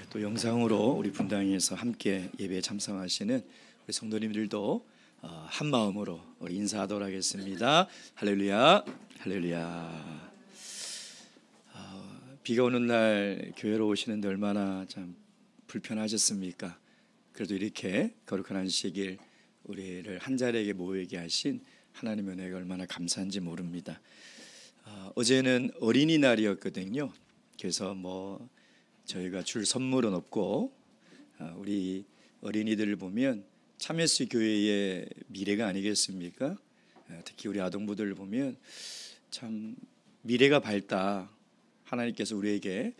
또 영상으로 우리 분당에서 함께 예배에 참석하시는 우리 성도님들도 한 마음으로 우리 인사하도록 하겠습니다. 할렐루야, 할렐루야. 비가 오는 날 교회로 오시는데 얼마나 참 불편하셨습니까? 그래도 이렇게 거룩한 안식일 우리를 한 자리에 모이게 하신 하나님의 은혜가 얼마나 감사한지 모릅니다. 어제는 어린이날이었거든요. 그래서 저희가 줄 선물은 없고 우리 어린이들을 보면 참여스 교회의 미래가 아니겠습니까? 특히 우리 아동부들을 보면 참 미래가 밝다, 하나님께서 우리에게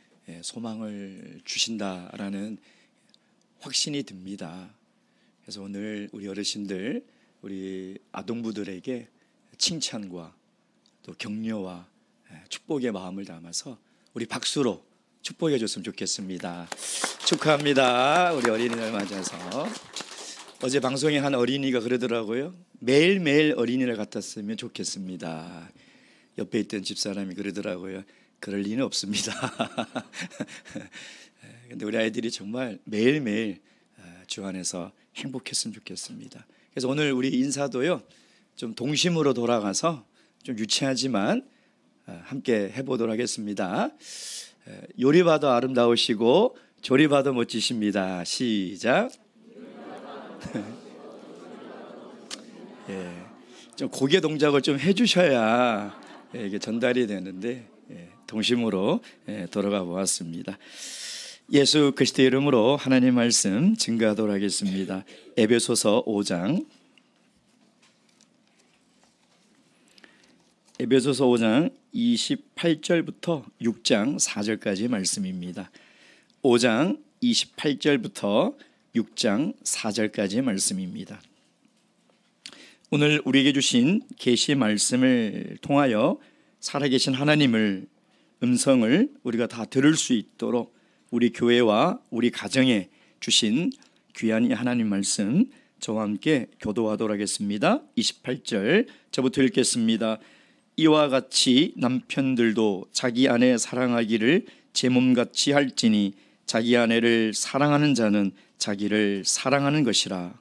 소망을 주신다라는 확신이 듭니다. 그래서 오늘 우리 어르신들, 우리 아동부들에게 칭찬과 또 격려와 축복의 마음을 담아서 우리 박수로 축복해 줬으면 좋겠습니다. 축하합니다. 우리 어린이날 맞아서. 어제 방송에 한 어린이가 그러더라고요. 매일매일 어린이날 같았으면 좋겠습니다. 옆에 있던 집사람이 그러더라고요. 그럴 리는 없습니다. 근데 우리 아이들이 정말 매일매일 주 안에서 행복했으면 좋겠습니다. 그래서 오늘 우리 인사도요, 좀 동심으로 돌아가서 좀 유치하지만 함께 해보도록 하겠습니다. 요리봐도 아름다우시고 조리봐도 멋지십니다. 시작. 좀 고개 동작을 좀 해주셔야 이게 전달이 되는데 동심으로 돌아가 보았습니다. 예수 그리스도의 이름으로 하나님 말씀 증거하도록 하겠습니다. 에베소서 5장. 에베소서 5장 28절부터 6장 4절까지 말씀입니다. 5장 28절부터 6장 4절까지 말씀입니다. 오늘 우리에게 주신 계시 말씀을 통하여 살아계신 하나님을 음성을 우리가 다 들을 수 있도록 우리 교회와 우리 가정에 주신 귀한 하나님 말씀 저와 함께 교도하도록 하겠습니다. 28절 저부터 읽겠습니다. 이와 같이 남편들도 자기 아내 사랑하기를 제 몸같이 할지니 자기 아내를 사랑하는 자는 자기를 사랑하는 것이라.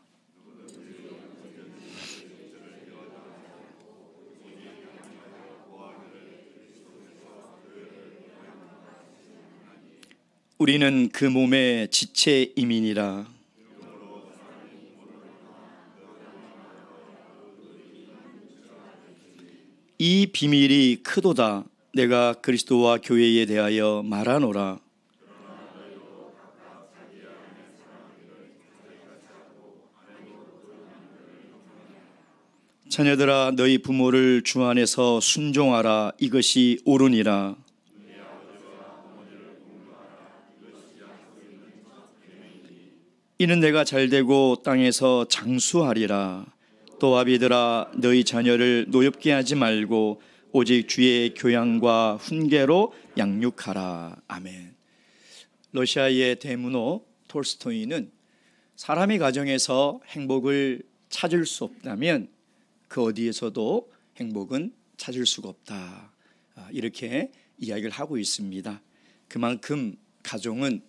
우리는 그 몸의 지체임이니라. 이 비밀이 크도다. 내가 그리스도와 교회에 대하여 말하노라. 자녀들아, 너희 부모를 주 안에서 순종하라. 이것이 옳으니라. 이는 내가 잘되고 땅에서 장수하리라. 또 아비들아, 너희 자녀를 노엽게 하지 말고 오직 주의 교양과 훈계로 양육하라. 아멘. 러시아의 대문호 톨스토이는 사람의 가정에서 행복을 찾을 수 없다면 그 어디에서도 행복은 찾을 수가 없다, 이렇게 이야기를 하고 있습니다. 그만큼 가정은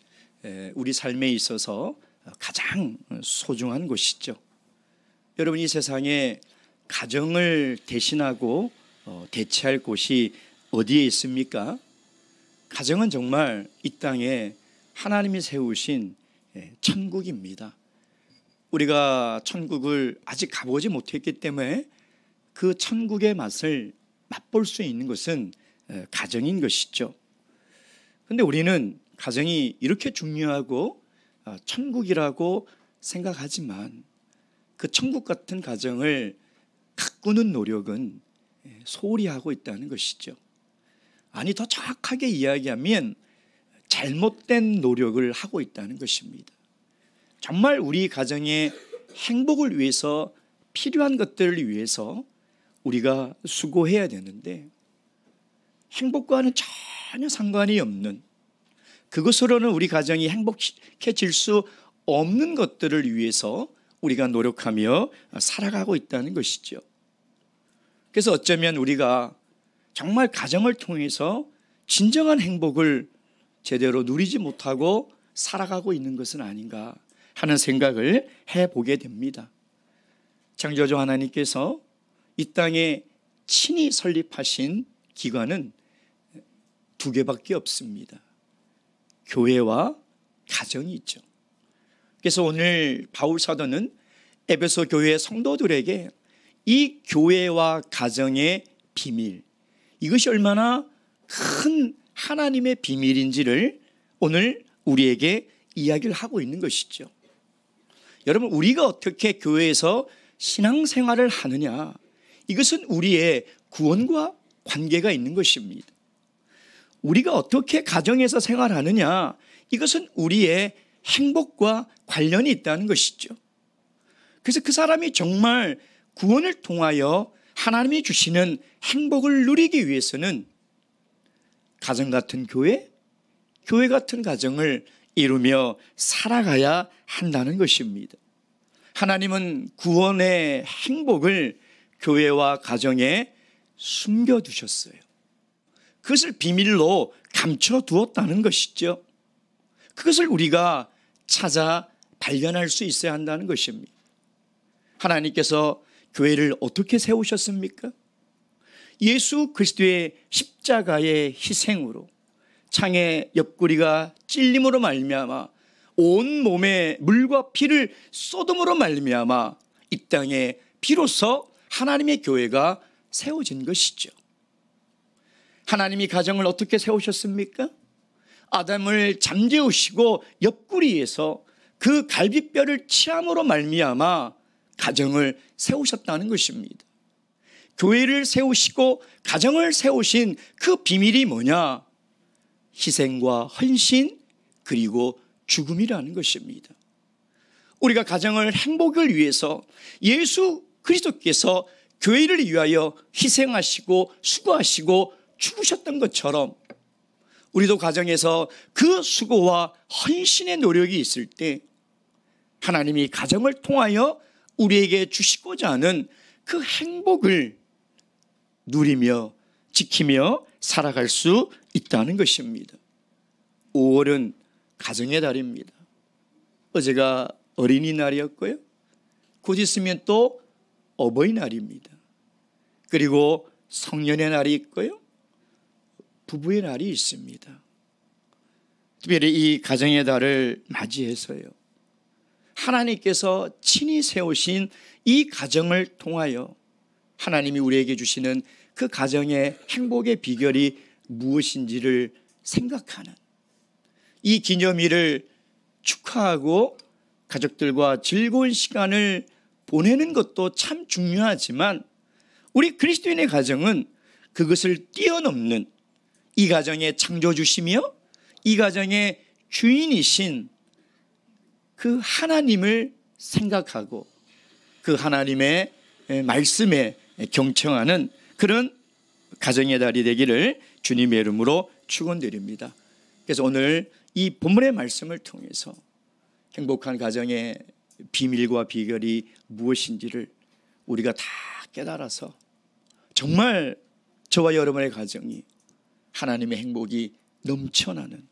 우리 삶에 있어서 가장 소중한 곳이죠. 여러분, 이 세상에 가정을 대신하고 대체할 곳이 어디에 있습니까? 가정은 정말 이 땅에 하나님이 세우신 천국입니다. 우리가 천국을 아직 가보지 못했기 때문에 그 천국의 맛을 맛볼 수 있는 것은 가정인 것이죠. 그런데 우리는 가정이 이렇게 중요하고 천국이라고 생각하지만 그 천국 같은 가정을 가꾸는 노력은 소홀히 하고 있다는 것이죠. 아니, 더 정확하게 이야기하면 잘못된 노력을 하고 있다는 것입니다. 정말 우리 가정의 행복을 위해서, 필요한 것들을 위해서 우리가 수고해야 되는데 행복과는 전혀 상관이 없는, 그것으로는 우리 가정이 행복해질 수 없는 것들을 위해서 우리가 노력하며 살아가고 있다는 것이죠. 그래서 어쩌면 우리가 정말 가정을 통해서 진정한 행복을 제대로 누리지 못하고 살아가고 있는 것은 아닌가 하는 생각을 해보게 됩니다. 창조주 하나님께서 이 땅에 친히 설립하신 기관은 두 개밖에 없습니다. 교회와 가정이 있죠. 그래서 오늘 바울 사도는 에베소 교회 성도들에게 이 교회와 가정의 비밀, 이것이 얼마나 큰 하나님의 비밀인지를 오늘 우리에게 이야기를 하고 있는 것이죠. 여러분, 우리가 어떻게 교회에서 신앙생활을 하느냐, 이것은 우리의 구원과 관계가 있는 것입니다. 우리가 어떻게 가정에서 생활하느냐, 이것은 우리의 행복과 관련이 있다는 것이죠. 그래서 그 사람이 정말 구원을 통하여 하나님이 주시는 행복을 누리기 위해서는 가정 같은 교회, 교회 같은 가정을 이루며 살아가야 한다는 것입니다. 하나님은 구원의 행복을 교회와 가정에 숨겨두셨어요. 그것을 비밀로 감춰두었다는 것이죠. 그것을 우리가 찾아 발견할 수 있어야 한다는 것입니다. 하나님께서 교회를 어떻게 세우셨습니까? 예수 그리스도의 십자가의 희생으로, 창의 옆구리가 찔림으로 말미암아 온 몸에 물과 피를 쏟음으로 말미암아 이 땅에 비로소 하나님의 교회가 세워진 것이죠. 하나님이 가정을 어떻게 세우셨습니까? 아담을 잠재우시고 옆구리에서 그 갈비뼈를 치함으로 말미암아 가정을 세우셨다는 것입니다. 교회를 세우시고 가정을 세우신 그 비밀이 뭐냐? 희생과 헌신, 그리고 죽음이라는 것입니다. 우리가 가정을 행복을 위해서 예수 그리스도께서 교회를 위하여 희생하시고 수고하시고 죽으셨던 것처럼 우리도 가정에서 그 수고와 헌신의 노력이 있을 때 하나님이 가정을 통하여 우리에게 주시고자 하는 그 행복을 누리며 지키며 살아갈 수 있다는 것입니다. 5월은 가정의 달입니다. 어제가 어린이날이었고요. 곧 있으면 또 어버이날입니다. 그리고 성년의 날이 있고요. 부부의 날이 있습니다. 특별히 이 가정의 달을 맞이해서요, 하나님께서 친히 세우신 이 가정을 통하여 하나님이 우리에게 주시는 그 가정의 행복의 비결이 무엇인지를 생각하는, 이 기념일을 축하하고 가족들과 즐거운 시간을 보내는 것도 참 중요하지만 우리 그리스도인의 가정은 그것을 뛰어넘는, 이 가정의 창조주시며 이 가정의 주인이신 그 하나님을 생각하고 그 하나님의 말씀에 경청하는 그런 가정의 달이 되기를 주님의 이름으로 축원드립니다. 그래서 오늘 이 본문의 말씀을 통해서 행복한 가정의 비밀과 비결이 무엇인지를 우리가 다 깨달아서 정말 저와 여러분의 가정이 하나님의 행복이 넘쳐나는,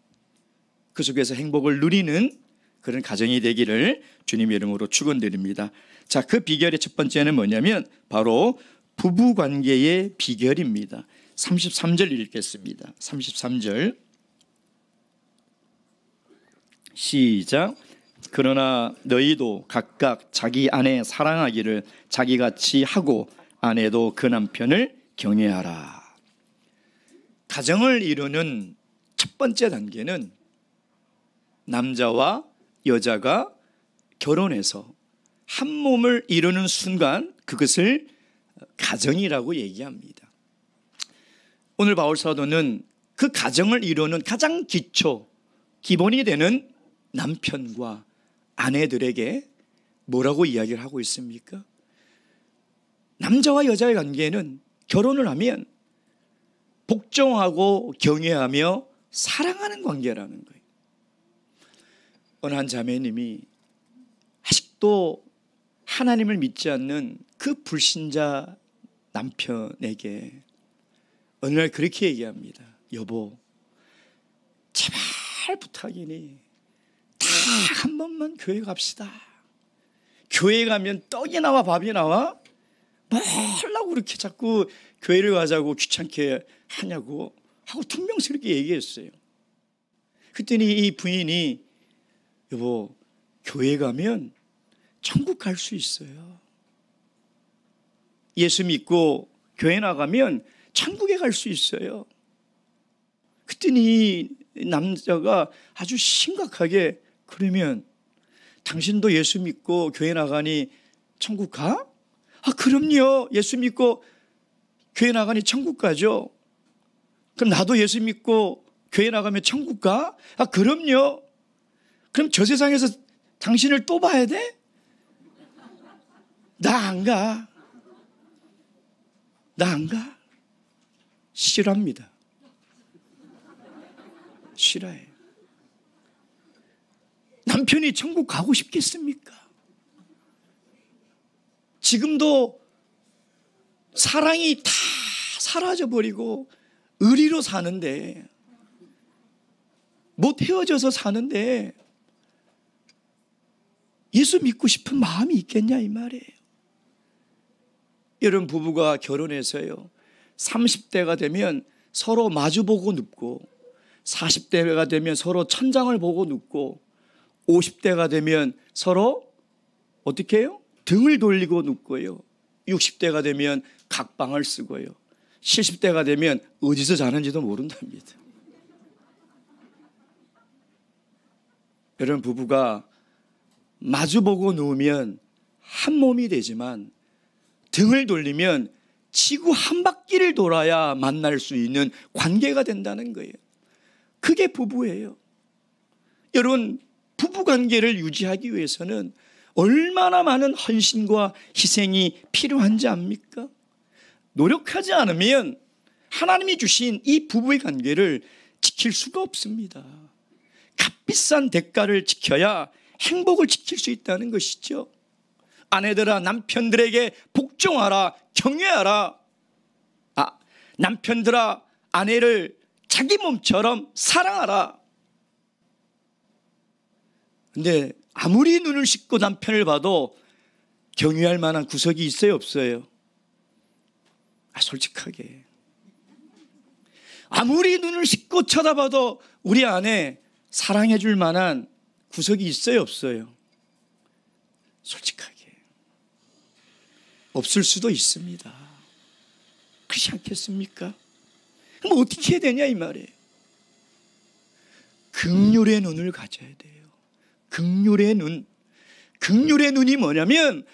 그 속에서 행복을 누리는 그런 가정이 되기를 주님의 이름으로 축원드립니다. 자, 그 비결의 첫 번째는 뭐냐면 바로 부부관계의 비결입니다. 33절 읽겠습니다. 33절 시작. 그러나 너희도 각각 자기 아내 사랑하기를 자기같이 하고 아내도 그 남편을 경외하라. 가정을 이루는 첫 번째 단계는 남자와 여자가 결혼해서 한 몸을 이루는 순간, 그것을 가정이라고 얘기합니다. 오늘 바울 사도는 그 가정을 이루는 가장 기본이 되는 남편과 아내들에게 뭐라고 이야기를 하고 있습니까? 남자와 여자의 관계는 결혼을 하면 복종하고 경외하며 사랑하는 관계라는 거예요. 어느 한 자매님이 아직도 하나님을 믿지 않는 그 불신자 남편에게 어느 날 그렇게 얘기합니다. 여보, 제발 부탁이니 한 번만 교회 갑시다. 교회 가면 떡이 나와 밥이 나와? 뭐 하려고 그렇게 자꾸 교회를 가자고 귀찮게 하냐고 하고 퉁명스럽게 얘기했어요. 그랬더니 이 부인이 여보, 교회 가면 천국 갈 수 있어요. 예수 믿고 교회 나가면 천국에 갈 수 있어요. 그랬더니 남자가 아주 심각하게 그러면 당신도 예수 믿고 교회 나가니 천국 가? 아, 그럼요. 예수 믿고 교회 나가니 천국 가죠. 그럼 나도 예수 믿고 교회 나가면 천국 가? 아, 그럼요. 그럼 저 세상에서 당신을 또 봐야 돼? 나 안 가. 나 안 가. 싫어합니다. 싫어해. 남편이 천국 가고 싶겠습니까? 지금도 사랑이 다 사라져버리고 의리로 사는데, 못 헤어져서 사는데 예수 믿고 싶은 마음이 있겠냐 이 말이에요. 이런 부부가 결혼해서요 30대가 되면 서로 마주보고 눕고, 40대가 되면 서로 천장을 보고 눕고, 50대가 되면 서로 어떻게 해요? 등을 돌리고 눕고요. 60대가 되면 각방을 쓰고요. 70대가 되면 어디서 자는지도 모른답니다. 이런 부부가 마주보고 누우면 한 몸이 되지만 등을 돌리면 지구 한 바퀴를 돌아야 만날 수 있는 관계가 된다는 거예요. 그게 부부예요. 여러분, 부부관계를 유지하기 위해서는 얼마나 많은 헌신과 희생이 필요한지 압니까? 노력하지 않으면 하나님이 주신 이 부부의 관계를 지킬 수가 없습니다. 값비싼 대가를 지켜야 행복을 지킬 수 있다는 것이죠. 아내들아, 남편들에게 복종하라, 경외하라. 남편들아, 아내를 자기 몸처럼 사랑하라. 근데 아무리 눈을 씻고 남편을 봐도 경외할 만한 구석이 있어요, 없어요? 솔직하게. 아무리 눈을 씻고 쳐다봐도 우리 아내 사랑해 줄 만한 구석이 있어요, 없어요? 솔직하게. 없을 수도 있습니다. 그렇지 않겠습니까? 그럼 어떻게 해야 되냐 이 말이에요. 긍휼의 눈을 가져야 돼요. 긍휼의 눈. 긍휼의 눈이 뭐냐면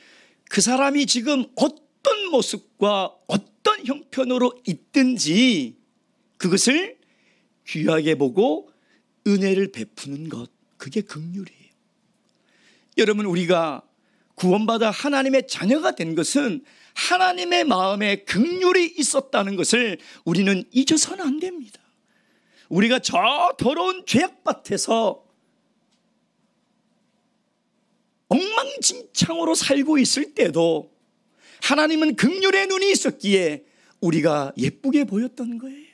그 사람이 지금 어떤 모습과 어떤 형편으로 있든지 그것을 귀하게 보고 은혜를 베푸는 것, 그게 긍휼이에요. 여러분, 우리가 구원받아 하나님의 자녀가 된 것은 하나님의 마음에 긍휼이 있었다는 것을 우리는 잊어서는 안 됩니다. 우리가 저 더러운 죄악밭에서 엉망진창으로 살고 있을 때도 하나님은 긍휼의 눈이 있었기에 우리가 예쁘게 보였던 거예요.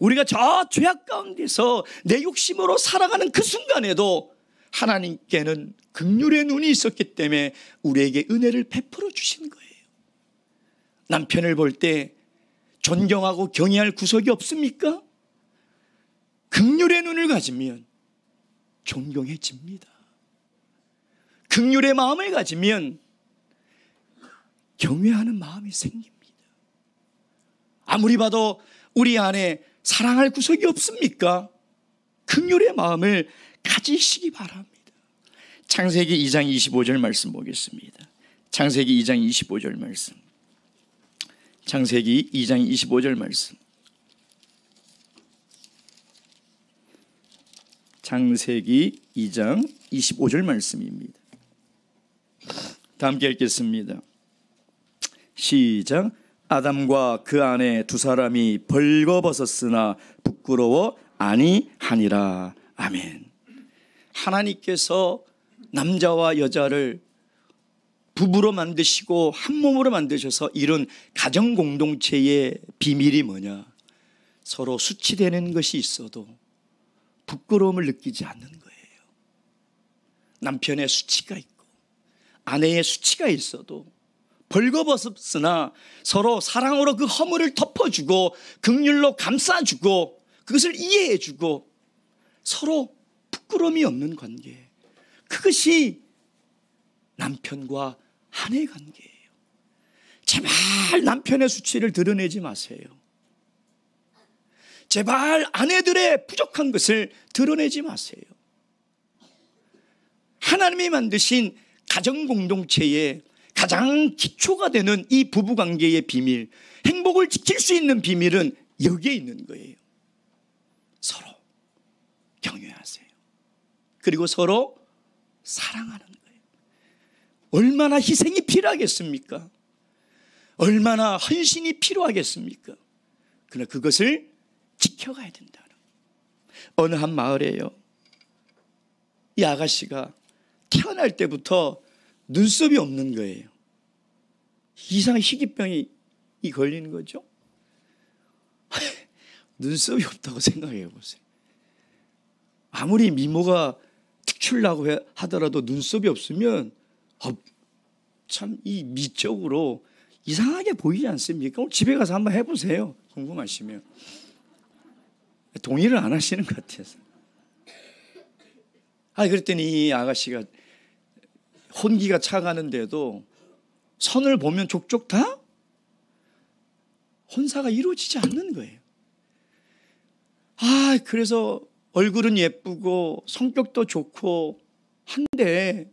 우리가 저 죄악 가운데서 내 욕심으로 살아가는 그 순간에도 하나님께는 긍휼의 눈이 있었기 때문에 우리에게 은혜를 베풀어 주신 거예요. 남편을 볼 때 존경하고 경외할 구석이 없습니까? 긍휼의 눈을 가지면 존경해집니다. 긍휼의 마음을 가지면 경외하는 마음이 생깁니다. 아무리 봐도 우리 안에 사랑할 구석이 없습니까? 긍휼의 마음을 가지시기 바랍니다. 창세기 2장 25절 말씀 보겠습니다. 창세기 2장 25절 말씀. 창세기 2장 25절 말씀. 창세기 2장 25절 말씀입니다. 다 함께 읽겠습니다. 시작. 아담과 그 아내 두 사람이 벌거벗었으나 부끄러워 아니하니라. 아멘. 하나님께서 남자와 여자를 부부로 만드시고 한 몸으로 만드셔서 이룬 가정 공동체의 비밀이 뭐냐? 서로 수치되는 것이 있어도 부끄러움을 느끼지 않는 거예요. 남편의 수치가 있고 아내의 수치가 있어도 벌거벗었으나 서로 사랑으로 그 허물을 덮어주고 긍휼로 감싸주고 그것을 이해해주고 서로 부끄러움이 없는 관계, 그것이 남편과 아내의 관계예요. 제발 남편의 수치를 드러내지 마세요. 제발 아내들의 부족한 것을 드러내지 마세요. 하나님이 만드신 가정공동체의 가장 기초가 되는 이 부부관계의 비밀, 행복을 지킬 수 있는 비밀은 여기에 있는 거예요. 서로 경외하세요. 그리고 서로 사랑하는 거예요. 얼마나 희생이 필요하겠습니까? 얼마나 헌신이 필요하겠습니까? 그러나 그것을 지켜가야 된다. 어느 한 마을에요, 이 아가씨가 태어날 때부터 눈썹이 없는 거예요. 이상한 희귀병이 걸리는 거죠. 눈썹이 없다고 생각해 보세요. 아무리 미모가 특출나고 하더라도 눈썹이 없으면 참 이 미적으로 이상하게 보이지 않습니까? 오늘 집에 가서 한번 해보세요. 궁금하시면. 동의를 안 하시는 것 같아서. 그랬더니 이 아가씨가 혼기가 차가는데도 선을 보면 족족 다 혼사가 이루어지지 않는 거예요. 그래서 얼굴은 예쁘고 성격도 좋고 한데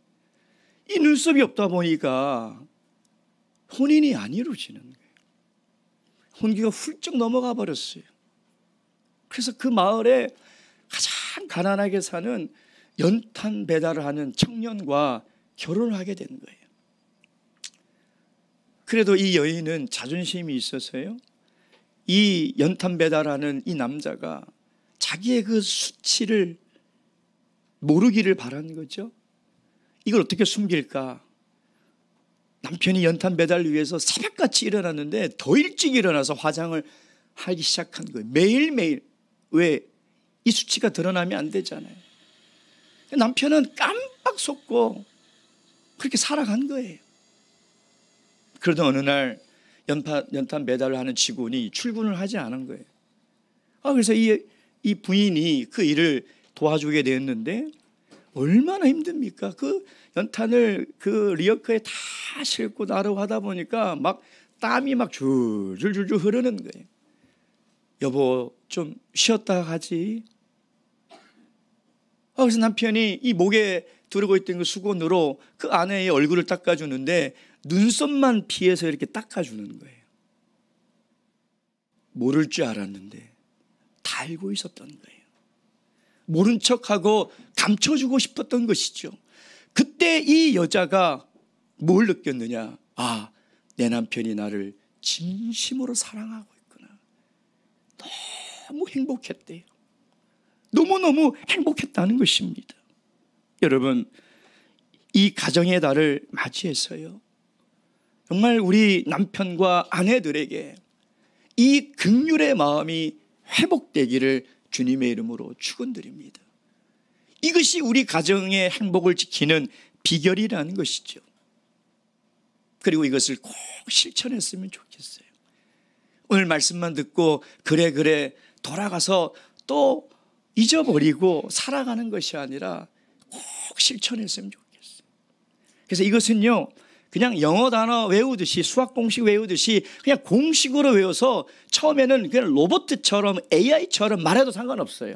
이 눈썹이 없다 보니까 혼인이 안 이루어지는 거예요. 혼기가 훌쩍 넘어가 버렸어요. 그래서 그 마을에 가장 가난하게 사는 연탄 배달을 하는 청년과 결혼을 하게 된 거예요. 그래도 이 여인은 자존심이 있어서요, 이 연탄 배달하는 이 남자가 자기의 그 수치를 모르기를 바라는 거죠. 이걸 어떻게 숨길까? 남편이 연탄 배달을 위해서 새벽같이 일어났는데 더 일찍 일어나서 화장을 하기 시작한 거예요. 매일매일. 왜? 이 수치가 드러나면 안 되잖아요. 남편은 깜빡 속고 그렇게 살아간 거예요. 그러던 어느 날 연탄 배달을 하는 직원이 출근을 하지 않은 거예요. 그래서 이 부인이 그 일을 도와주게 되었는데 얼마나 힘듭니까? 그 연탄을 그 리어커에 다 싣고 나르고 하다 보니까 막 땀이 막 줄줄줄줄 흐르는 거예요. 여보, 좀 쉬었다 가지. 그래서 남편이 이 목에 두르고 있던 그 수건으로 그 아내의 얼굴을 닦아주는데 눈썹만 피해서 이렇게 닦아주는 거예요. 모를 줄 알았는데 다 알고 있었던 거예요. 모른 척하고 감춰주고 싶었던 것이죠. 그때 이 여자가 뭘 느꼈느냐? 내 남편이 나를 진심으로 사랑하고 있구나. 너무 행복했대요. 너무너무 행복했다는 것입니다. 여러분, 이 가정의 달을 맞이해서요, 정말 우리 남편과 아내들에게 이 긍휼의 마음이 회복되기를 주님의 이름으로 축원드립니다. 이것이 우리 가정의 행복을 지키는 비결이라는 것이죠. 그리고 이것을 꼭 실천했으면 좋겠어요. 오늘 말씀만 듣고 그래 돌아가서 또 잊어버리고 살아가는 것이 아니라 꼭 실천했으면 좋겠어요. 그래서 이것은요, 그냥 영어 단어 외우듯이, 수학 공식 외우듯이 그냥 공식으로 외워서 처음에는 그냥 로봇처럼 AI처럼 말해도 상관없어요.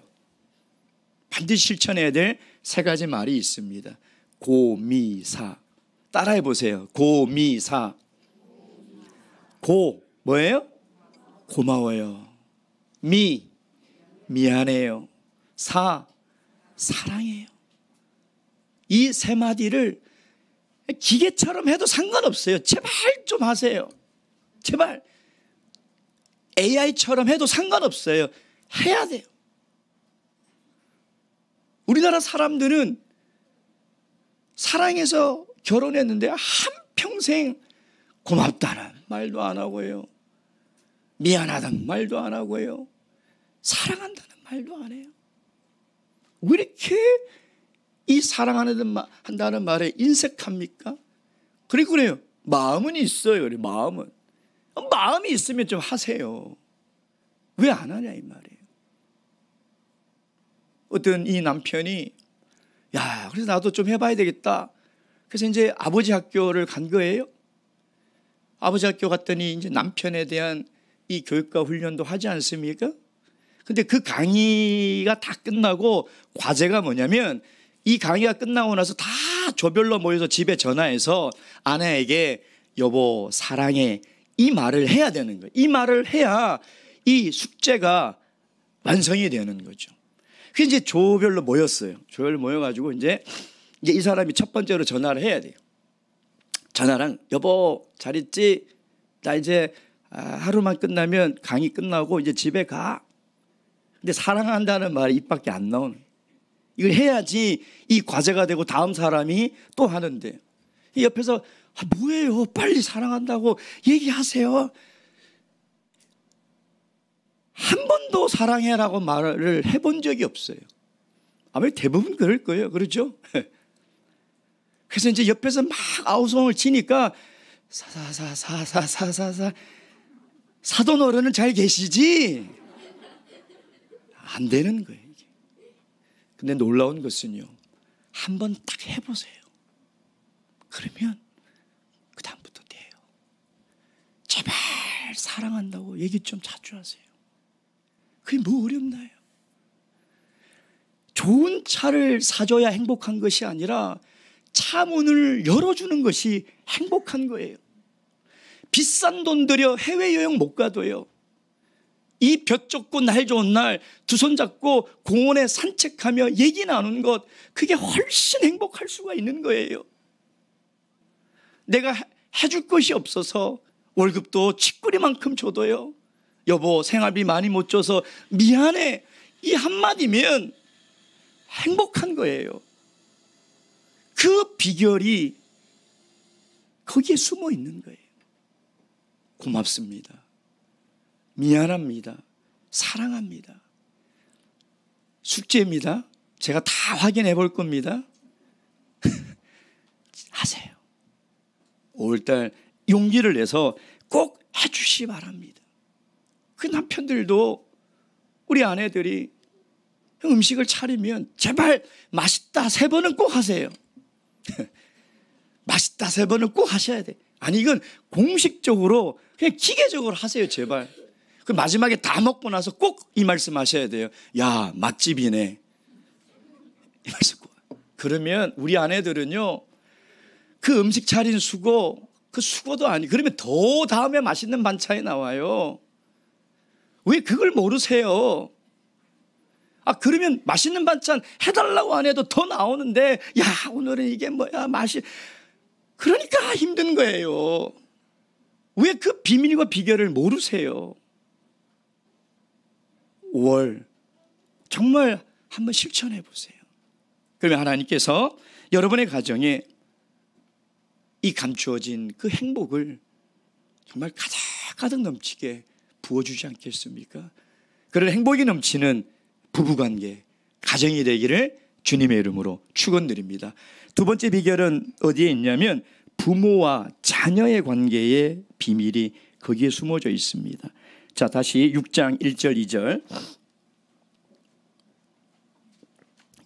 반드시 실천해야 될 세 가지 말이 있습니다. 고미사. 따라해 보세요. 고미사. 고 뭐예요? 고마워요. 미 미안해요. 사 사랑해요. 이 세 마디를 기계처럼 해도 상관없어요. 제발 좀 하세요. 제발. AI처럼 해도 상관없어요. 해야 돼요. 우리나라 사람들은 사랑해서 결혼했는데 한평생 고맙다는 말도 안 하고요, 미안하다는 말도 안 하고요, 사랑한다는 말도 안 해요. 왜 이렇게 이 사랑한다는 말에 인색합니까? 그리고 그래요. 마음은 있어요. 그래, 마음은. 마음이 있으면 좀 하세요. 왜 안 하냐 이 말이에요. 어떤 이 남편이 야, 그래서 나도 좀 해봐야 되겠다. 그래서 이제 아버지 학교를 간 거예요. 아버지 학교 갔더니 이제 남편에 대한 이 교육과 훈련도 하지 않습니까? 근데 그 강의가 다 끝나고 과제가 뭐냐면 이 강의가 끝나고 나서 다 조별로 모여서 집에 전화해서 아내에게 여보 사랑해 이 말을 해야 되는 거예요. 이 말을 해야 이 숙제가 완성이 되는 거죠. 그래서 이제 조별로 모였어요. 조별로 모여가지고 이제 이 사람이 첫 번째로 전화를 해야 돼요. 전화랑 여보 잘 있지? 나 이제 하루만 끝나면 강의 끝나고 이제 집에 가. 근데 사랑한다는 말이 입 밖에 안 나오는 거예요. 이걸 해야지 이 과제가 되고 다음 사람이 또 하는데 옆에서 뭐예요? 빨리 사랑한다고 얘기하세요. 한 번도 사랑해라고 말을 해본 적이 없어요. 아마 대부분 그럴 거예요. 그렇죠? 그래서 이제 옆에서 막 아우성을 치니까 사사사사사사사 사돈 어른은 잘 계시지? 안 되는 거예요. 이게. 근데 놀라운 것은요. 한번 딱 해보세요. 그러면 그 다음부터 돼요. 제발 사랑한다고 얘기 좀 자주 하세요. 그게 뭐 어렵나요? 좋은 차를 사줘야 행복한 것이 아니라 차 문을 열어주는 것이 행복한 거예요. 비싼 돈 들여 해외여행 못 가도요. 이 볕 좋고 날 좋은 날 두 손 잡고 공원에 산책하며 얘기 나누는 것 그게 훨씬 행복할 수가 있는 거예요. 내가 해줄 것이 없어서 월급도 쥐꼬리만큼 줘도요. 여보 생활비 많이 못 줘서 미안해 이 한마디면 행복한 거예요. 그 비결이 거기에 숨어 있는 거예요. 고맙습니다. 미안합니다. 사랑합니다. 숙제입니다. 제가 다 확인해 볼 겁니다. 하세요. 5월달 용기를 내서 꼭 해주시 바랍니다. 그 남편들도 우리 아내들이 음식을 차리면 제발 맛있다 3번은 꼭 하세요. 맛있다 3번은 꼭 하셔야 돼. 아니 이건 공식적으로 그냥 기계적으로 하세요 제발. 그 마지막에 다 먹고 나서 꼭 이 말씀 하셔야 돼요. 야 맛집이네. 이 말씀 꼭. 그러면 우리 아내들은요 그 음식 차린 수고 그 수고도 아니 그러면 더 다음에 맛있는 반찬이 나와요. 왜 그걸 모르세요? 그러면 맛있는 반찬 해달라고 안 해도 더 나오는데 야 오늘은 이게 뭐야 맛이 그러니까 힘든 거예요. 왜 그 비밀과 비결을 모르세요? 5월 정말 한번 실천해 보세요. 그러면 하나님께서 여러분의 가정에 이 감추어진 그 행복을 정말 가득가득 넘치게 부어주지 않겠습니까? 그런 행복이 넘치는 부부관계, 가정이 되기를 주님의 이름으로 축원드립니다. 두 번째 비결은 어디에 있냐면 부모와 자녀의 관계의 비밀이 거기에 숨어져 있습니다. 자, 다시 6장 1절 2절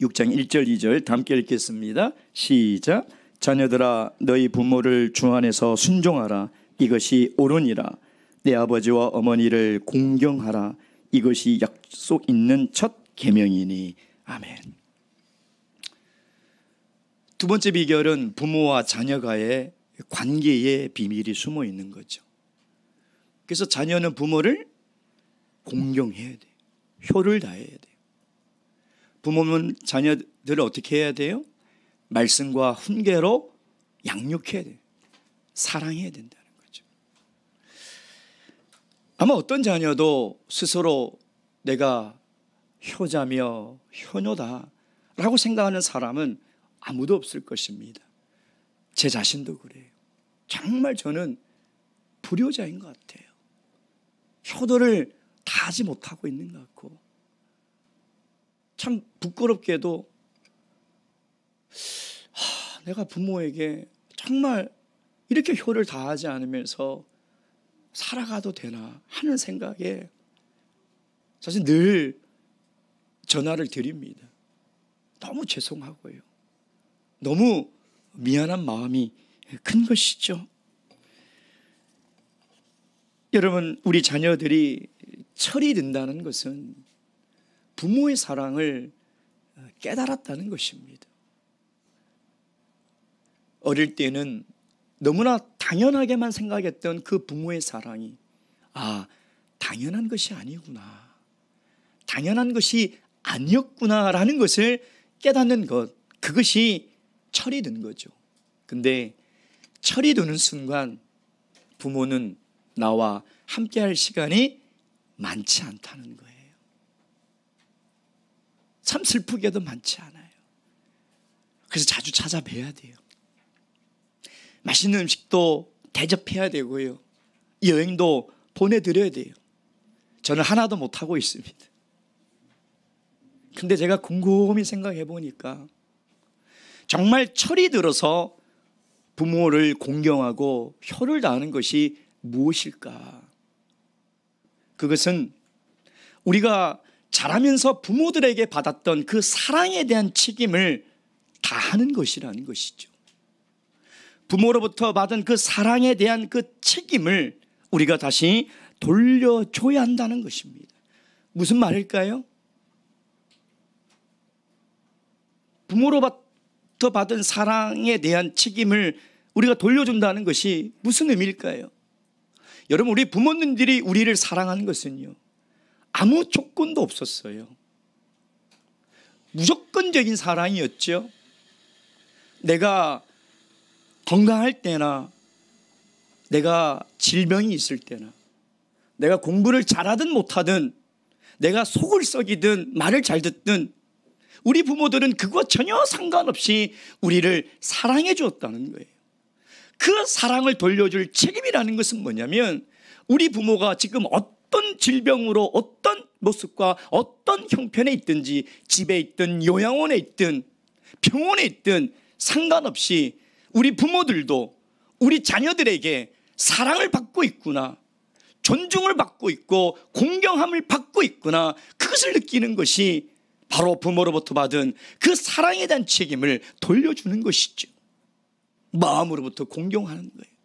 6장 1절 2절 다 함께 읽겠습니다. 시작. 자녀들아 너희 부모를 주 안에서 순종하라. 이것이 옳으니라. 내 아버지와 어머니를 공경하라. 이것이 약속 있는 첫 계명이니. 아멘. 두 번째 비결은 부모와 자녀가의 관계의 비밀이 숨어 있는 거죠. 그래서 자녀는 부모를 공경해야 돼요. 효를 다해야 돼요. 부모는 자녀들을 어떻게 해야 돼요? 말씀과 훈계로 양육해야 돼요. 사랑해야 된다는 거죠. 아마 어떤 자녀도 스스로 내가 효자며 효녀다라고 생각하는 사람은 아무도 없을 것입니다. 제 자신도 그래요. 정말 저는 불효자인 것 같아요. 효도를 다 하지 못하고 있는 것 같고 참 부끄럽게도 내가 부모에게 정말 이렇게 효를 다하지 않으면서 살아가도 되나 하는 생각에 사실 늘 전화를 드립니다. 너무 죄송하고요. 너무 미안한 마음이 큰 것이죠. 여러분, 우리 자녀들이 철이 든다는 것은 부모의 사랑을 깨달았다는 것입니다. 어릴 때는 너무나 당연하게만 생각했던 그 부모의 사랑이 당연한 것이 아니구나, 당연한 것이 아니었구나라는 것을 깨닫는 것, 그것이 철이 든 거죠. 근데 철이 드는 순간 부모는 나와 함께할 시간이 많지 않다는 거예요. 참 슬프게도 많지 않아요. 그래서 자주 찾아뵈야 돼요. 맛있는 음식도 대접해야 되고요. 여행도 보내드려야 돼요. 저는 하나도 못하고 있습니다. 근데 제가 곰곰이 생각해 보니까 정말 철이 들어서 부모를 공경하고 효를 다하는 것이 무엇일까? 그것은 우리가 자라면서 부모들에게 받았던 그 사랑에 대한 책임을 다하는 것이라는 것이죠. 부모로부터 받은 그 사랑에 대한 그 책임을 우리가 다시 돌려줘야 한다는 것입니다. 무슨 말일까요? 부모로부터 받은 사랑에 대한 책임을 우리가 돌려준다는 것이 무슨 의미일까요? 여러분, 우리 부모님들이 우리를 사랑하는 것은요, 아무 조건도 없었어요. 무조건적인 사랑이었죠. 내가 건강할 때나, 내가 질병이 있을 때나, 내가 공부를 잘하든 못하든, 내가 속을 썩이든 말을 잘 듣든, 우리 부모들은 그거 전혀 상관없이 우리를 사랑해 주었다는 거예요. 그 사랑을 돌려줄 책임이라는 것은 뭐냐면, 우리 부모가 지금 어떤 질병으로 어떤 모습과 어떤 형편에 있든지, 집에 있든 요양원에 있든 병원에 있든 상관없이 우리 부모들도 우리 자녀들에게 사랑을 받고 있구나, 존중을 받고 있고 공경함을 받고 있구나, 그것을 느끼는 것이 바로 부모로부터 받은 그 사랑에 대한 책임을 돌려주는 것이죠. 마음으로부터 공경하는 거예요.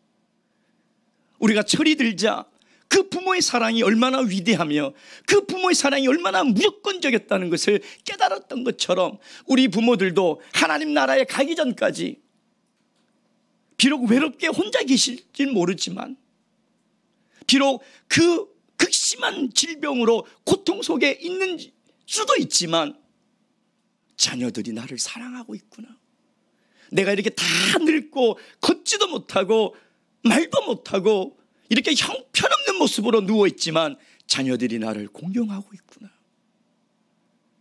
우리가 철이 들자 그 부모의 사랑이 얼마나 위대하며 그 부모의 사랑이 얼마나 무조건적이었다는 것을 깨달았던 것처럼, 우리 부모들도 하나님 나라에 가기 전까지 비록 외롭게 혼자 계실지 모르지만, 비록 그 극심한 질병으로 고통 속에 있는 수도 있지만, 자녀들이 나를 사랑하고 있구나, 내가 이렇게 다 늙고 걷지도 못하고 말도 못하고 이렇게 형편없는 모습으로 누워있지만 자녀들이 나를 공경하고 있구나,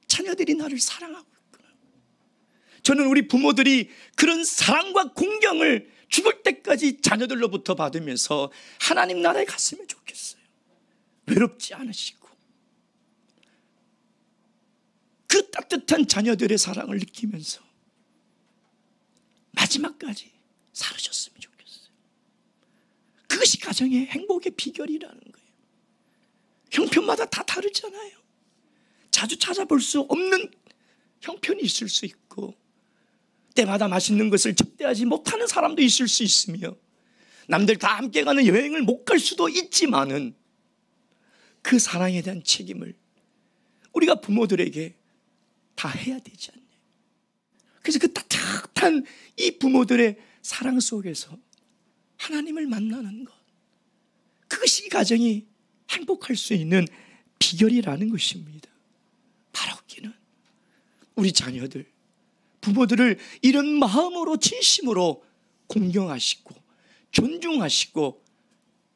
자녀들이 나를 사랑하고 있구나. 저는 우리 부모들이 그런 사랑과 공경을 죽을 때까지 자녀들로부터 받으면서 하나님 나라에 갔으면 좋겠어요. 외롭지 않으시고 그 따뜻한 자녀들의 사랑을 느끼면서 마지막까지 살으셨으면 좋겠어요. 그것이 가정의 행복의 비결이라는 거예요. 형편마다 다 다르잖아요. 자주 찾아볼 수 없는 형편이 있을 수 있고, 때마다 맛있는 것을 접대하지 못하는 사람도 있을 수 있으며, 남들 다 함께 가는 여행을 못 갈 수도 있지만은 그 사랑에 대한 책임을 우리가 부모들에게 다 해야 되지 않나요? 그래서 그 따뜻한 이 부모들의 사랑 속에서 하나님을 만나는 것, 그것이 이 가정이 행복할 수 있는 비결이라는 것입니다. 바라옵기는 우리 자녀들, 부모들을 이런 마음으로 진심으로 공경하시고 존중하시고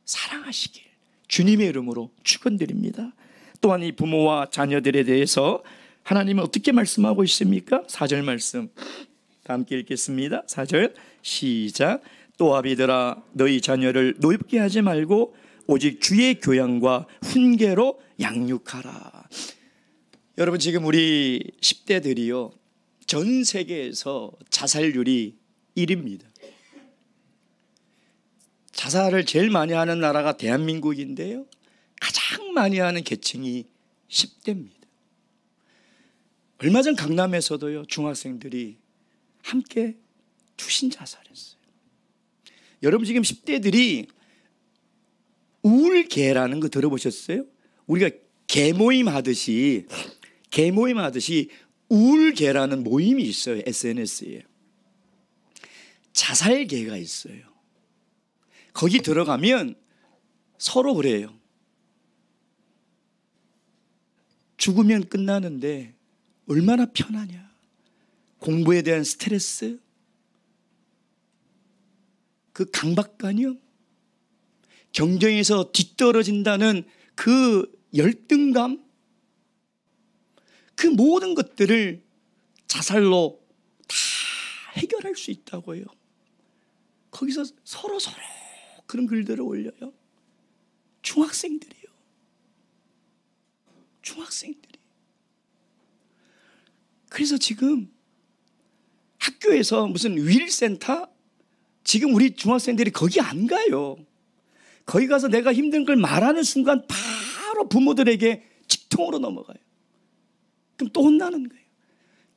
사랑하시길 주님의 이름으로 축원드립니다. 또한 이 부모와 자녀들에 대해서 하나님은 어떻게 말씀하고 있습니까? 4절 말씀 다 함께 읽겠습니다. 4절 시작. 또 아비들아, 너희 자녀를 노엽게 하지 말고 오직 주의 교양과 훈계로 양육하라. 여러분, 지금 우리 10대들이요, 전 세계에서 자살률이 1위입니다. 자살을 제일 많이 하는 나라가 대한민국인데요, 가장 많이 하는 계층이 10대입니다. 얼마 전 강남에서도요, 중학생들이 함께 투신 자살했어요. 여러분, 지금 10대들이 우울계라는 거 들어보셨어요? 우리가 개모임 하듯이 우울계라는 모임이 있어요. SNS에 자살계가 있어요. 거기 들어가면 서로 그래요. 죽으면 끝나는데 얼마나 편하냐. 공부에 대한 스트레스, 그 강박관념, 경쟁에서 뒤떨어진다는 그 열등감, 그 모든 것들을 자살로 다 해결할 수 있다고요. 거기서 서로 그런 글들을 올려요. 중학생들이요. 그래서 지금 학교에서 무슨 윌센터? 지금 우리 중학생들이 거기 안 가요. 거기 가서 내가 힘든 걸 말하는 순간 바로 부모들에게 직통으로 넘어가요. 그럼 또 혼나는 거예요.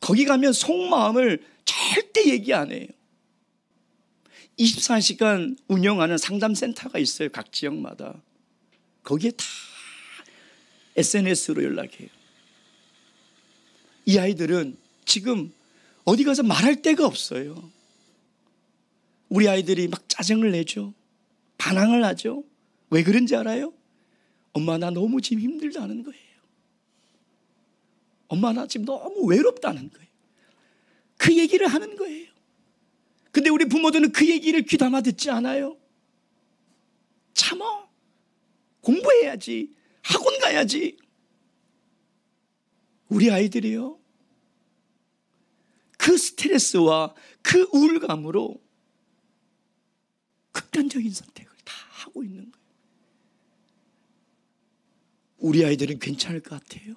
거기 가면 속마음을 절대 얘기 안 해요. 24시간 운영하는 상담센터가 있어요. 각 지역마다. 거기에 다 SNS로 연락해요. 이 아이들은 지금 어디 가서 말할 데가 없어요. 우리 아이들이 막 짜증을 내죠. 반항을 하죠. 왜 그런지 알아요? 엄마, 나 너무 지금 힘들다는 거예요. 엄마, 나 지금 너무 외롭다는 거예요. 그 얘기를 하는 거예요. 근데 우리 부모들은 그 얘기를 귀담아 듣지 않아요. 참아. 공부해야지. 학원 가야지. 우리 아이들이요, 그 스트레스와 그 우울감으로 극단적인 선택을 다 하고 있는 거예요. 우리 아이들은 괜찮을 것 같아요?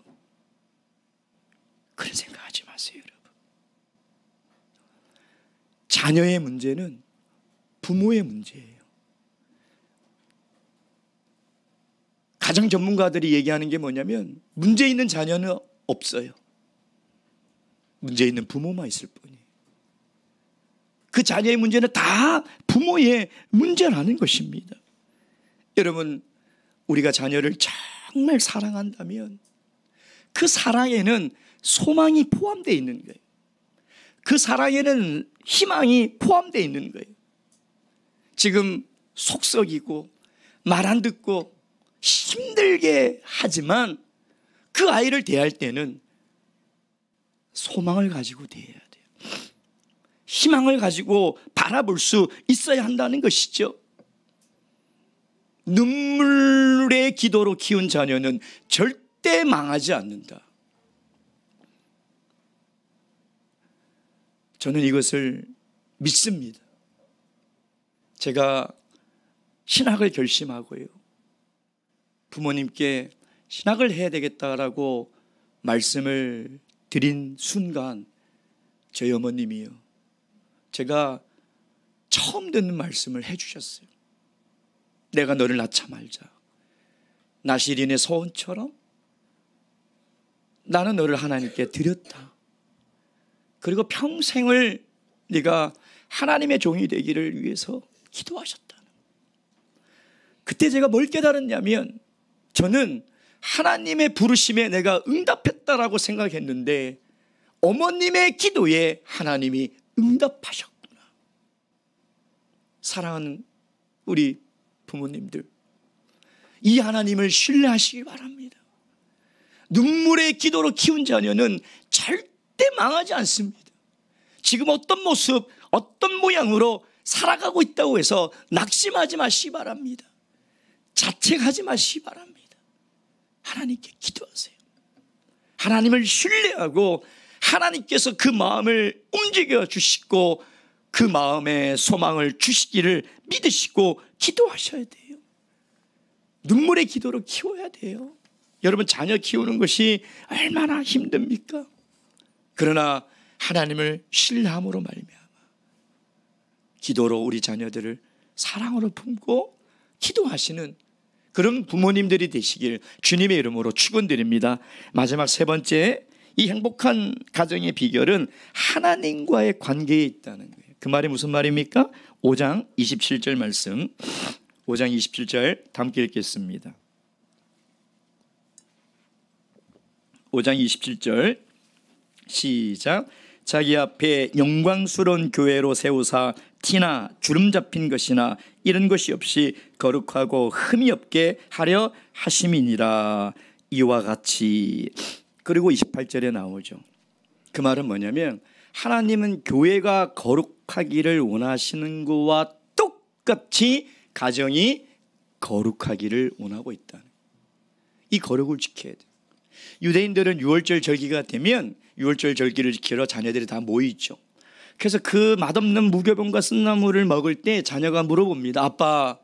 그런 생각하지 마세요, 여러분. 자녀의 문제는 부모의 문제예요. 가정 전문가들이 얘기하는 게 뭐냐면, 문제 있는 자녀는 없어요. 문제 있는 부모만 있을 뿐이에요. 그 자녀의 문제는 다 부모의 문제라는 것입니다. 여러분, 우리가 자녀를 정말 사랑한다면 그 사랑에는 소망이 포함되어 있는 거예요. 그 사랑에는 희망이 포함되어 있는 거예요. 지금 속썩이고 말 안 듣고 힘들게 하지만 그 아이를 대할 때는 소망을 가지고 대해야 돼요. 희망을 가지고 바라볼 수 있어야 한다는 것이죠. 눈물의 기도로 키운 자녀는 절대 망하지 않는다. 저는 이것을 믿습니다. 제가 신학을 결심하고요, 부모님께 신학을 해야 되겠다라고 말씀을 드린 순간 저희 어머님이요, 제가 처음 듣는 말씀을 해주셨어요. 내가 너를 낳자 말자. 나시린의 소원처럼 나는 너를 하나님께 드렸다. 그리고 평생을 네가 하나님의 종이 되기를 위해서 기도하셨다는. 그때 제가 뭘 깨달았냐면, 저는 하나님의 부르심에 내가 응답했다라고 생각했는데 어머님의 기도에 하나님이 응답하셨구나. 사랑하는 우리 부모님들, 이 하나님을 신뢰하시기 바랍니다. 눈물의 기도로 키운 자녀는 절대 망하지 않습니다. 지금 어떤 모습, 어떤 모양으로 살아가고 있다고 해서 낙심하지 마시기 바랍니다. 자책하지 마시기 바랍니다. 하나님께 기도하세요. 하나님을 신뢰하고 하나님께서 그 마음을 움직여 주시고 그 마음에 소망을 주시기를 믿으시고 기도하셔야 돼요. 눈물의 기도로 키워야 돼요. 여러분, 자녀 키우는 것이 얼마나 힘듭니까? 그러나 하나님을 신뢰함으로 말미암아 기도로 우리 자녀들을 사랑으로 품고 기도하시는 그런 부모님들이 되시길 주님의 이름으로 축원드립니다. 마지막 세 번째, 이 행복한 가정의 비결은 하나님과의 관계에 있다는 거예요. 그 말이 무슨 말입니까? 5장 27절 말씀, 5장 27절 함께 읽겠습니다. 5장 27절 시작. 자기 앞에 영광스러운 교회로 세우사 티나 주름 잡힌 것이나 이런 것이 없이 거룩하고 흠이 없게 하려 하심이니라. 이와 같이. 그리고 28절에 나오죠. 그 말은 뭐냐면 하나님은 교회가 거룩하기를 원하시는 것과 똑같이 가정이 거룩하기를 원하고 있다는, 이 거룩을 지켜야 돼요. 유대인들은 유월절 절기가 되면 유월절 절기를 지키러 자녀들이 다 모이죠. 그래서 그 맛없는 무교병과 쓴나물을 먹을 때 자녀가 물어봅니다. 아빠,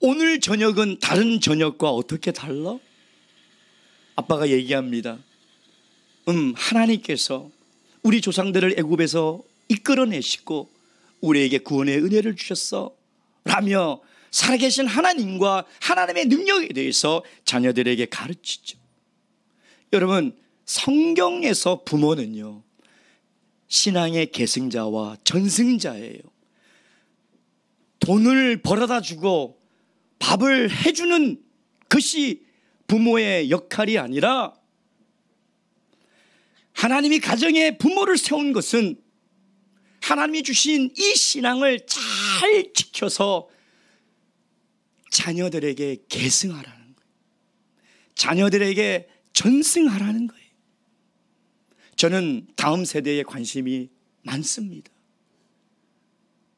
오늘 저녁은 다른 저녁과 어떻게 달라? 아빠가 얘기합니다. 하나님께서 우리 조상들을 애굽에서 이끌어내시고 우리에게 구원의 은혜를 주셨어 라며 살아계신 하나님과 하나님의 능력에 대해서 자녀들에게 가르치죠. 여러분, 성경에서 부모는요, 신앙의 계승자와 전승자예요. 돈을 벌어다 주고 밥을 해주는 것이 부모의 역할이 아니라 하나님이 가정에 부모를 세운 것은 하나님이 주신 이 신앙을 잘 지켜서 자녀들에게 계승하라는 거예요. 자녀들에게 전승하라는 거예요. 저는 다음 세대에 관심이 많습니다.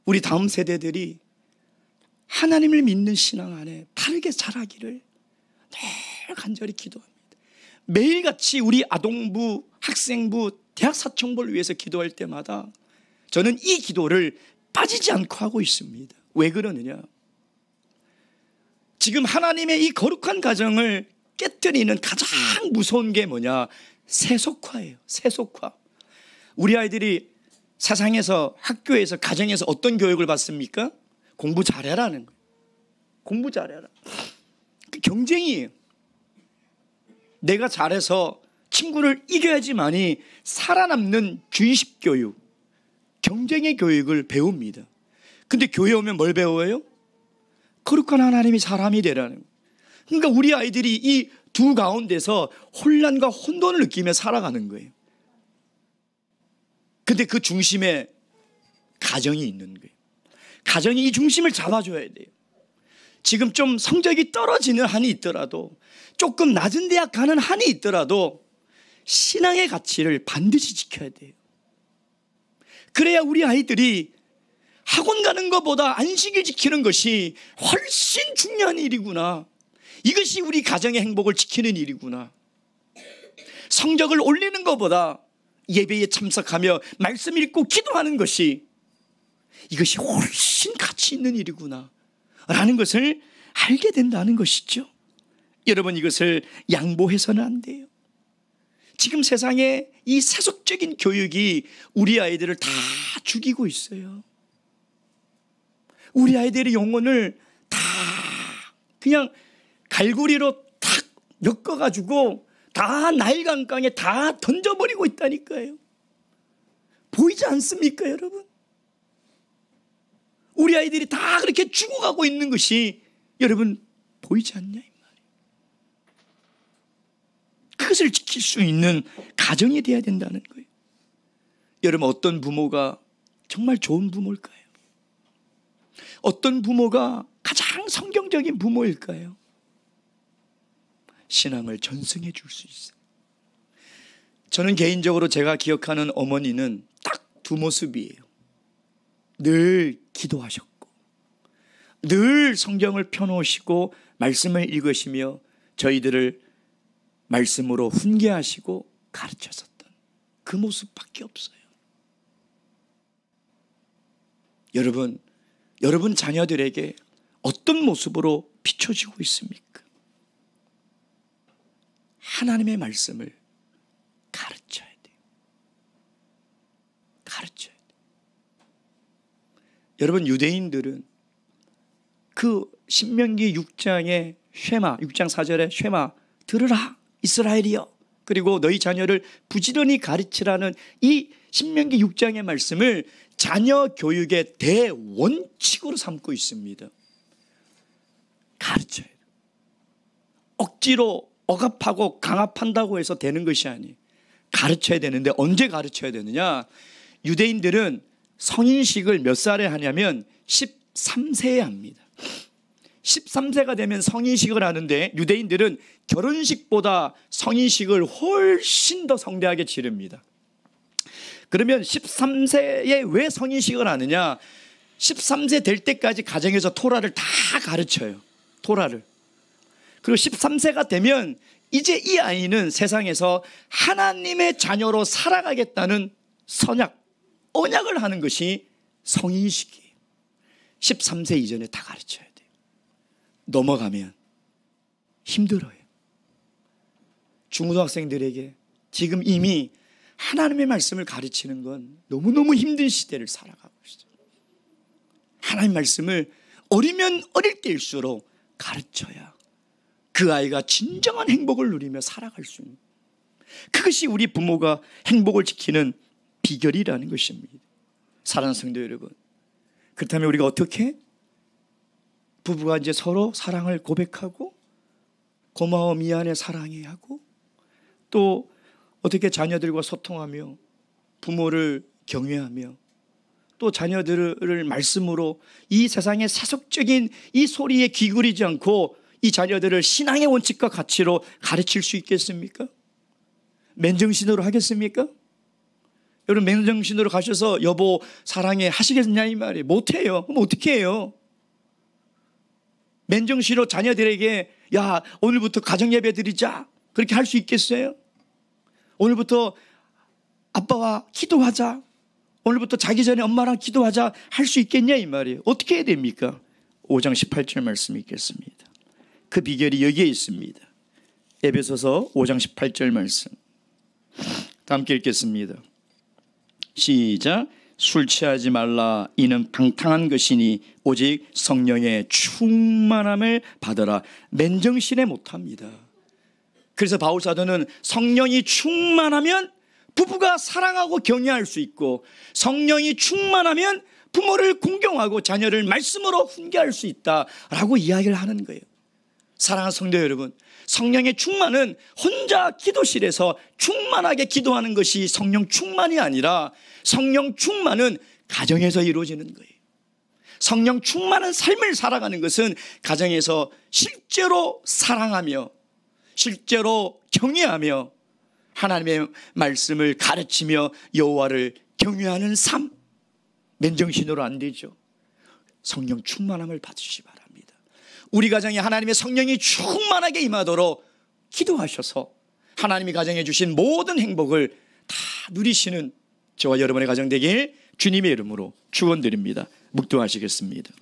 우리 다음 세대들이 하나님을 믿는 신앙 안에 바르게 자라기를 늘 간절히 기도합니다. 매일같이 우리 아동부, 학생부, 대학 사청부를 위해서 기도할 때마다 저는 이 기도를 빠지지 않고 하고 있습니다. 왜 그러느냐? 지금 하나님의 이 거룩한 가정을 깨뜨리는 가장 무서운 게 뭐냐? 세속화예요. 세속화. 우리 아이들이 세상에서, 학교에서, 가정에서 어떤 교육을 받습니까? 공부 잘해라는 거예요. 공부 잘해라. 경쟁이에요. 내가 잘해서 친구를 이겨야지만이 살아남는 주의식 교육, 경쟁의 교육을 배웁니다. 근데 교회 오면 뭘 배워요? 거룩한 하나님이 사람이 되라는 거예요. 그러니까 우리 아이들이 이 두 가운데서 혼란과 혼돈을 느끼며 살아가는 거예요. 근데 그 중심에 가정이 있는 거예요. 가정이 이 중심을 잡아줘야 돼요. 지금 좀 성적이 떨어지는 한이 있더라도, 조금 낮은 대학 가는 한이 있더라도 신앙의 가치를 반드시 지켜야 돼요. 그래야 우리 아이들이 학원 가는 것보다 안식일 지키는 것이 훨씬 중요한 일이구나, 이것이 우리 가정의 행복을 지키는 일이구나, 성적을 올리는 것보다 예배에 참석하며 말씀 읽고 기도하는 것이, 이것이 훨씬 가치 있는 일이구나 라는 것을 알게 된다는 것이죠. 여러분, 이것을 양보해서는 안 돼요. 지금 세상에 이 세속적인 교육이 우리 아이들을 다 죽이고 있어요. 우리 아이들의 영혼을 다 그냥 갈고리로 탁 엮어가지고 다 나일강강에 다 던져버리고 있다니까요. 보이지 않습니까, 여러분? 우리 아이들이 다 그렇게 죽어가고 있는 것이 여러분 보이지 않냐 이 말이에요. 그것을 지킬 수 있는 가정이 돼야 된다는 거예요. 여러분, 어떤 부모가 정말 좋은 부모일까요? 어떤 부모가 가장 성경적인 부모일까요? 신앙을 전승해 줄 수 있어요. 저는 개인적으로 제가 기억하는 어머니는 딱 두 모습이에요. 늘 기도하셨고, 늘 성경을 펴놓으시고 말씀을 읽으시며 저희들을 말씀으로 훈계하시고 가르쳤었던 그 모습밖에 없어요. 여러분 자녀들에게 어떤 모습으로 비춰지고 있습니까? 하나님의 말씀을 가르쳐야 돼요. 가르쳐야 돼요. 여러분, 유대인들은 그 신명기 6장의 쉐마, 6장 4절의 쉐마, 들으라 이스라엘이여, 그리고 너희 자녀를 부지런히 가르치라는 이 신명기 6장의 말씀을 자녀 교육의 대원칙으로 삼고 있습니다. 가르쳐야 돼요. 억지로 억압하고 강압한다고 해서 되는 것이 아니에요. 가르쳐야 되는데 언제 가르쳐야 되느냐? 유대인들은 성인식을 몇 살에 하냐면 13세에 합니다. 13세가 되면 성인식을 하는데 유대인들은 결혼식보다 성인식을 훨씬 더 성대하게 치릅니다. 그러면 13세에 왜 성인식을 하느냐? 13세 될 때까지 가정에서 토라를 다 가르쳐요. 토라를. 그리고 13세가 되면 이제 이 아이는 세상에서 하나님의 자녀로 살아가겠다는 선약, 언약을 하는 것이 성인식이에요. 13세 이전에 다 가르쳐야 돼요. 넘어가면 힘들어요. 중고등학생들에게 지금 이미 하나님의 말씀을 가르치는 건 너무너무 힘든 시대를 살아가고 있어요. 하나님의 말씀을 어리면 어릴 때일수록 가르쳐야 그 아이가 진정한 행복을 누리며 살아갈 수 있는, 그것이 우리 부모가 행복을 지키는 비결이라는 것입니다. 사랑하는 성도 여러분, 그렇다면 우리가 어떻게 부부가 이제 서로 사랑을 고백하고 고마워 미안해 사랑해 하고 또 어떻게 자녀들과 소통하며 부모를 경외하며 또 자녀들을 말씀으로 이 세상의 세속적인 이 소리에 귀걸이지 않고 이 자녀들을 신앙의 원칙과 가치로 가르칠 수 있겠습니까? 맨정신으로 하겠습니까? 여러분, 맨정신으로 가셔서 여보 사랑해 하시겠냐 이 말이에요. 못해요. 그럼 어떻게 해요? 맨정신으로 자녀들에게 야 오늘부터 가정예배 드리자 그렇게 할 수 있겠어요? 오늘부터 아빠와 기도하자, 오늘부터 자기 전에 엄마랑 기도하자 할 수 있겠냐 이 말이에요. 어떻게 해야 됩니까? 5장 18절 말씀이 있겠습니다. 그 비결이 여기에 있습니다. 에베소서 5장 18절 말씀 다 함께 읽겠습니다. 시작. 술 취하지 말라. 이는 방탕한 것이니 오직 성령의 충만함을 받아라. 맨정신에 못합니다. 그래서 바울사도는 성령이 충만하면 부부가 사랑하고 경외할 수 있고 성령이 충만하면 부모를 공경하고 자녀를 말씀으로 훈계할 수 있다라고 이야기를 하는 거예요. 사랑하는 성도 여러분, 성령의 충만은 혼자 기도실에서 충만하게 기도하는 것이 성령 충만이 아니라 성령 충만은 가정에서 이루어지는 거예요. 성령 충만한 삶을 살아가는 것은 가정에서 실제로 사랑하며 실제로 경외하며 하나님의 말씀을 가르치며 여호와를 경외하는 삶. 맨정신으로 안 되죠. 성령 충만함을 받으시기 바랍니다. 우리 가정에 하나님의 성령이 충만하게 임하도록 기도하셔서 하나님이 가정해 주신 모든 행복을 다 누리시는 저와 여러분의 가정 되길 주님의 이름으로 축원드립니다. 묵도하시겠습니다.